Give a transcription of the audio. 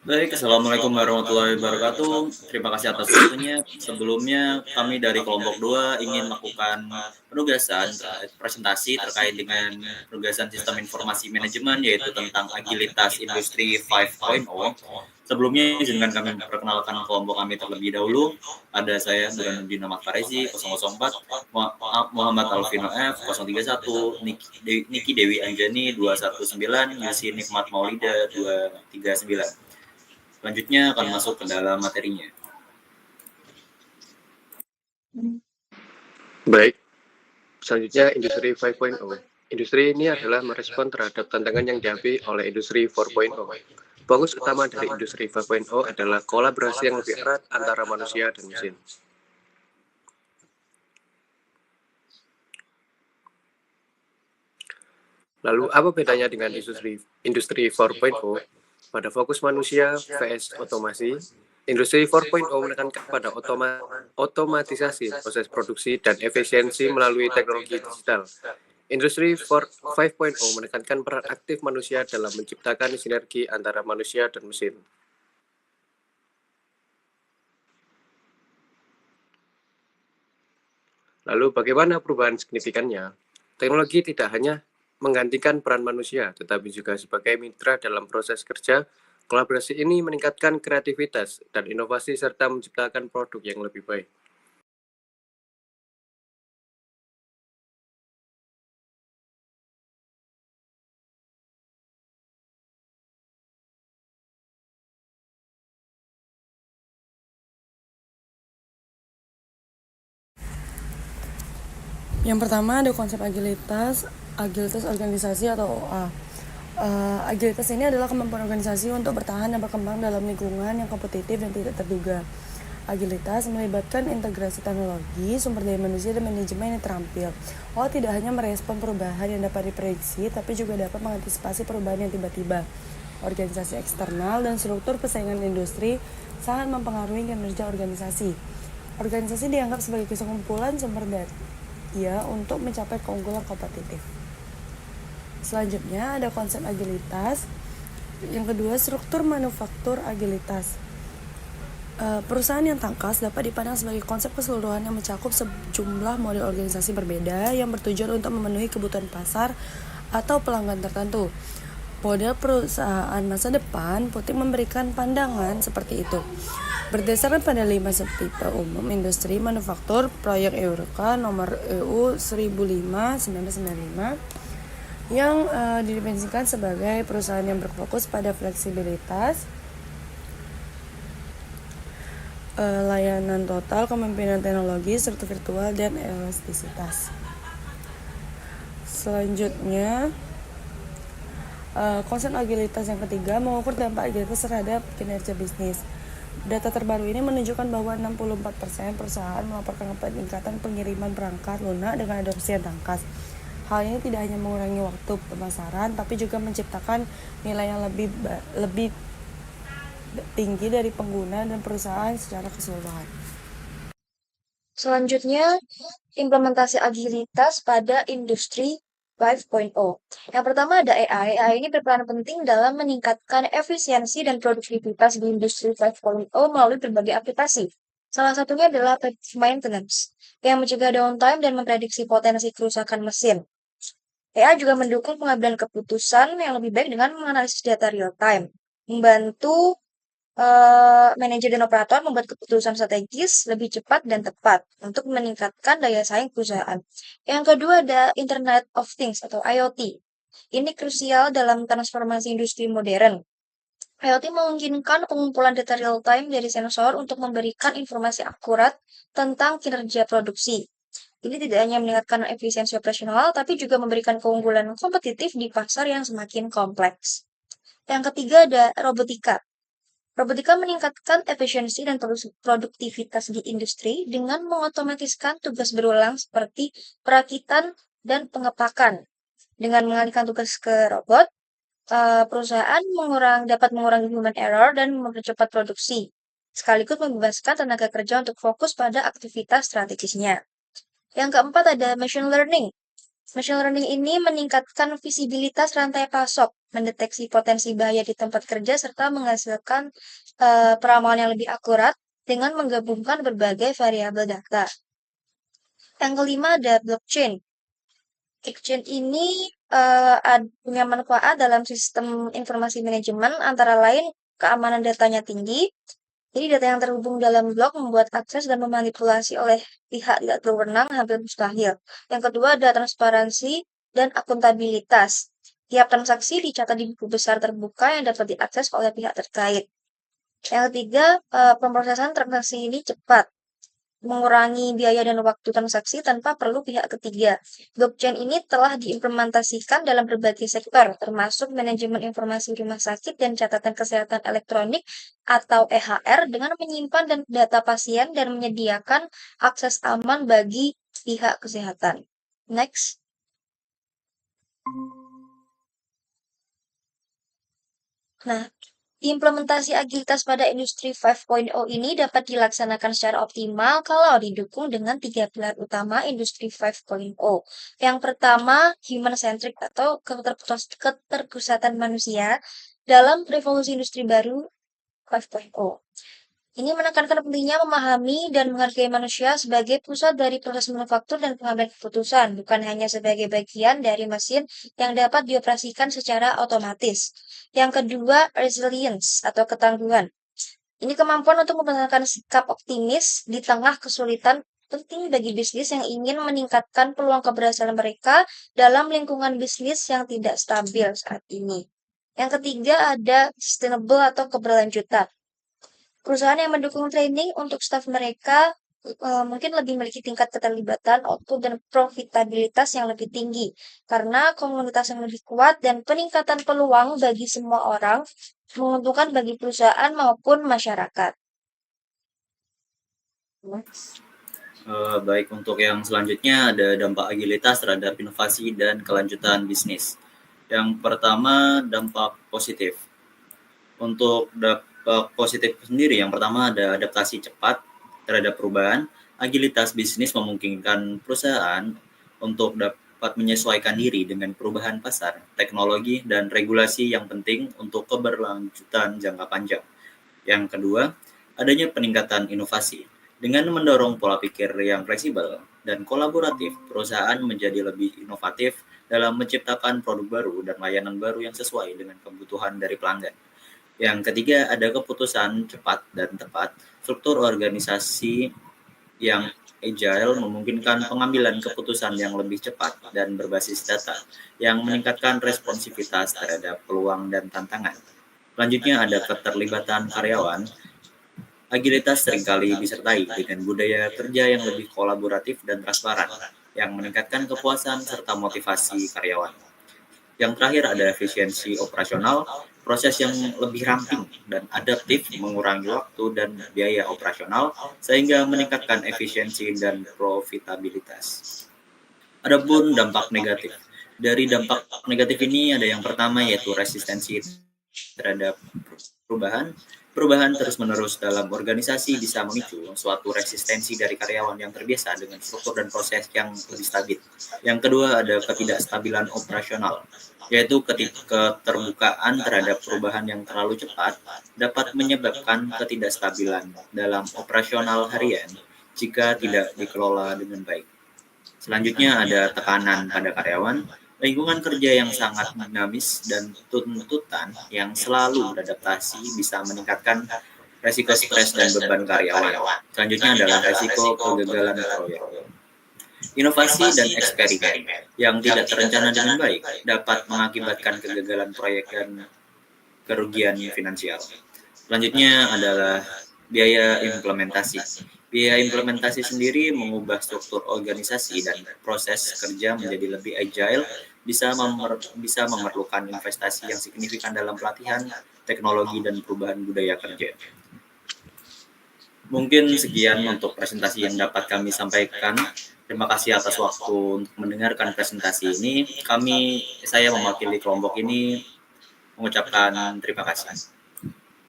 Baik, assalamualaikum warahmatullahi wabarakatuh. Terima kasih atas waktunya. Sebelumnya, kami dari kelompok 2 ingin melakukan penugasan presentasi terkait dengan penugasan sistem informasi manajemen, yaitu tentang agilitas industri 5.0. Sebelumnya, izinkan kami memperkenalkan kelompok kami terlebih dahulu. Ada saya, Burhanuddin Ahmad Farezi, 004, Muhammad Alvino F, 031, Niki Dewi Anjani, 219, Yusi Nikmat Maulida, 239. Selanjutnya akan masuk ke dalam materinya. Baik, selanjutnya Industri 5.0. Industri ini adalah merespon terhadap tantangan yang dihadapi oleh Industri 4.0. Fokus utama dari Industri 5.0 adalah kolaborasi yang lebih erat antara manusia dan mesin. Lalu, apa bedanya dengan Industri 4.0? Pada fokus manusia vs otomasi, Industri 4.0 menekankan pada otomatisasi proses produksi dan efisiensi melalui teknologi digital. Industri 5.0 menekankan peran aktif manusia dalam menciptakan sinergi antara manusia dan mesin. Lalu bagaimana perubahan signifikannya? Teknologi tidak hanya menggantikan peran manusia, tetapi juga sebagai mitra dalam proses kerja. Kolaborasi ini meningkatkan kreativitas dan inovasi serta menciptakan produk yang lebih baik. Yang pertama ada konsep agilitas organisasi atau OA. Agilitas ini adalah kemampuan organisasi untuk bertahan dan berkembang dalam lingkungan yang kompetitif dan tidak terduga. Agilitas melibatkan integrasi teknologi, sumber daya manusia, dan manajemen yang terampil. OA tidak hanya merespon perubahan yang dapat diprediksi, tapi juga dapat mengantisipasi perubahan yang tiba-tiba. Organisasi eksternal dan struktur persaingan industri sangat mempengaruhi kinerja organisasi. Organisasi dianggap sebagai kesimpulan sumber daya untuk mencapai keunggulan kompetitif. Selanjutnya ada konsep agilitas. Yang kedua, struktur manufaktur agilitas. Perusahaan yang tangkas dapat dipandang sebagai konsep keseluruhan yang mencakup sejumlah model organisasi berbeda yang bertujuan untuk memenuhi kebutuhan pasar atau pelanggan tertentu. Model perusahaan masa depan Putik memberikan pandangan seperti itu. Berdasarkan pada 5 subtipe umum industri manufaktur proyek Eureka nomor EU 1005/1995 yang didefinisikan sebagai perusahaan yang berfokus pada fleksibilitas, layanan total, kepemimpinan teknologi, struktur virtual, dan elastisitas. Selanjutnya, konsep agilitas yang ketiga mengukur dampak agilitas terhadap kinerja bisnis. Data terbaru ini menunjukkan bahwa 64% perusahaan melaporkan peningkatan pengiriman perangkat lunak dengan adopsi yang tangkas. Hal ini tidak hanya mengurangi waktu pemasaran, tapi juga menciptakan nilai yang lebih tinggi dari pengguna dan perusahaan secara keseluruhan. Selanjutnya, implementasi agilitas pada industri 5.0. Yang pertama ada AI. AI ini berperan penting dalam meningkatkan efisiensi dan produktivitas di industri 5.0 melalui berbagai aplikasi. Salah satunya adalah predictive maintenance, yang mencegah downtime dan memprediksi potensi kerusakan mesin. AI juga mendukung pengambilan keputusan yang lebih baik dengan menganalisis data real time, membantu manajer dan operator membuat keputusan strategis lebih cepat dan tepat untuk meningkatkan daya saing perusahaan. Yang kedua ada Internet of Things atau IoT. Ini krusial dalam transformasi industri modern. IoT memungkinkan pengumpulan data real time dari sensor untuk memberikan informasi akurat tentang kinerja produksi. Ini tidak hanya meningkatkan efisiensi operasional, tapi juga memberikan keunggulan kompetitif di pasar yang semakin kompleks. Yang ketiga ada robotika. Robotika meningkatkan efisiensi dan produktivitas di industri dengan mengotomatiskan tugas berulang seperti perakitan dan pengepakan. Dengan mengalihkan tugas ke robot, perusahaan dapat mengurangi human error dan mempercepat produksi, sekaligus membebaskan tenaga kerja untuk fokus pada aktivitas strategisnya. Yang keempat ada machine learning. Machine learning ini meningkatkan visibilitas rantai pasok mendeteksi potensi bahaya di tempat kerja, serta menghasilkan peramal yang lebih akurat dengan menggabungkan berbagai variabel data. Yang kelima ada blockchain. Blockchain ini punya manfaat dalam sistem informasi manajemen, antara lain keamanan datanya tinggi. Jadi data yang terhubung dalam blok membuat akses dan memanipulasi oleh pihak tidak berwenang hampir mustahil. Yang kedua ada transparansi dan akuntabilitas. Tiap transaksi dicatat di buku besar terbuka yang dapat diakses oleh pihak terkait. Yang ketiga, pemrosesan transaksi ini cepat, mengurangi biaya dan waktu transaksi tanpa perlu pihak ketiga. Blockchain ini telah diimplementasikan dalam berbagai sektor, termasuk manajemen informasi rumah sakit dan catatan kesehatan elektronik atau EHR, dengan menyimpan dan data pasien dan menyediakan akses aman bagi pihak kesehatan. Next. Nah, implementasi agilitas pada industri 5.0 ini dapat dilaksanakan secara optimal kalau didukung dengan 3 pilar utama industri 5.0. Yang pertama, human-centric atau keterpusatan manusia dalam revolusi industri baru 5.0. Ini menekankan pentingnya memahami dan menghargai manusia sebagai pusat dari proses manufaktur dan pengambilan keputusan, bukan hanya sebagai bagian dari mesin yang dapat dioperasikan secara otomatis. Yang kedua, resilience atau ketangguhan. Ini kemampuan untuk mempertahankan sikap optimis di tengah kesulitan, penting bagi bisnis yang ingin meningkatkan peluang keberhasilan mereka dalam lingkungan bisnis yang tidak stabil saat ini. Yang ketiga ada sustainable atau keberlanjutan. Perusahaan yang mendukung training untuk staf mereka mungkin lebih memiliki tingkat keterlibatan, output, dan profitabilitas yang lebih tinggi. Karena komunitas yang lebih kuat dan peningkatan peluang bagi semua orang menguntungkan bagi perusahaan maupun masyarakat. Baik, untuk yang selanjutnya ada dampak agilitas terhadap inovasi dan kelanjutan bisnis. Yang pertama, dampak positif. Untuk dampak positif sendiri, yang pertama ada adaptasi cepat terhadap perubahan. Agilitas bisnis memungkinkan perusahaan untuk dapat menyesuaikan diri dengan perubahan pasar, teknologi, dan regulasi yang penting untuk keberlanjutan jangka panjang. Yang kedua, adanya peningkatan inovasi. Dengan mendorong pola pikir yang fleksibel dan kolaboratif, perusahaan menjadi lebih inovatif dalam menciptakan produk baru dan layanan baru yang sesuai dengan kebutuhan dari pelanggan. Yang ketiga, ada keputusan cepat dan tepat. Struktur organisasi yang agile memungkinkan pengambilan keputusan yang lebih cepat dan berbasis data, yang meningkatkan responsivitas terhadap peluang dan tantangan. Selanjutnya ada keterlibatan karyawan. Agilitas seringkali disertai dengan budaya kerja yang lebih kolaboratif dan transparan, yang meningkatkan kepuasan serta motivasi karyawan. Yang terakhir ada efisiensi operasional, proses yang lebih ramping dan adaptif mengurangi waktu dan biaya operasional sehingga meningkatkan efisiensi dan profitabilitas. Adapun dampak negatif. Dari dampak negatif ini ada yang pertama yaitu resistensi terhadap perubahan. Perubahan terus-menerus dalam organisasi bisa memicu suatu resistensi dari karyawan yang terbiasa dengan struktur dan proses yang lebih stabil. Yang kedua ada ketidakstabilan operasional, yaitu keterbukaan terhadap perubahan yang terlalu cepat dapat menyebabkan ketidakstabilan dalam operasional harian jika tidak dikelola dengan baik. Selanjutnya ada tekanan pada karyawan. Lingkungan kerja yang sangat dinamis dan tuntutan yang selalu beradaptasi bisa meningkatkan resiko stres dan beban karyawan. Selanjutnya adalah resiko kegagalan proyek. Inovasi dan eksperimen yang tidak terencana dengan baik dapat mengakibatkan kegagalan proyek dan kerugian finansial. Selanjutnya adalah biaya implementasi. Biaya implementasi sendiri mengubah struktur organisasi dan proses kerja menjadi lebih agile, bisa memerlukan investasi yang signifikan dalam pelatihan, teknologi, dan perubahan budaya kerja. Mungkin sekian untuk presentasi yang dapat kami sampaikan. Terima kasih atas waktu untuk mendengarkan presentasi ini. Saya mewakili kelompok ini mengucapkan terima kasih.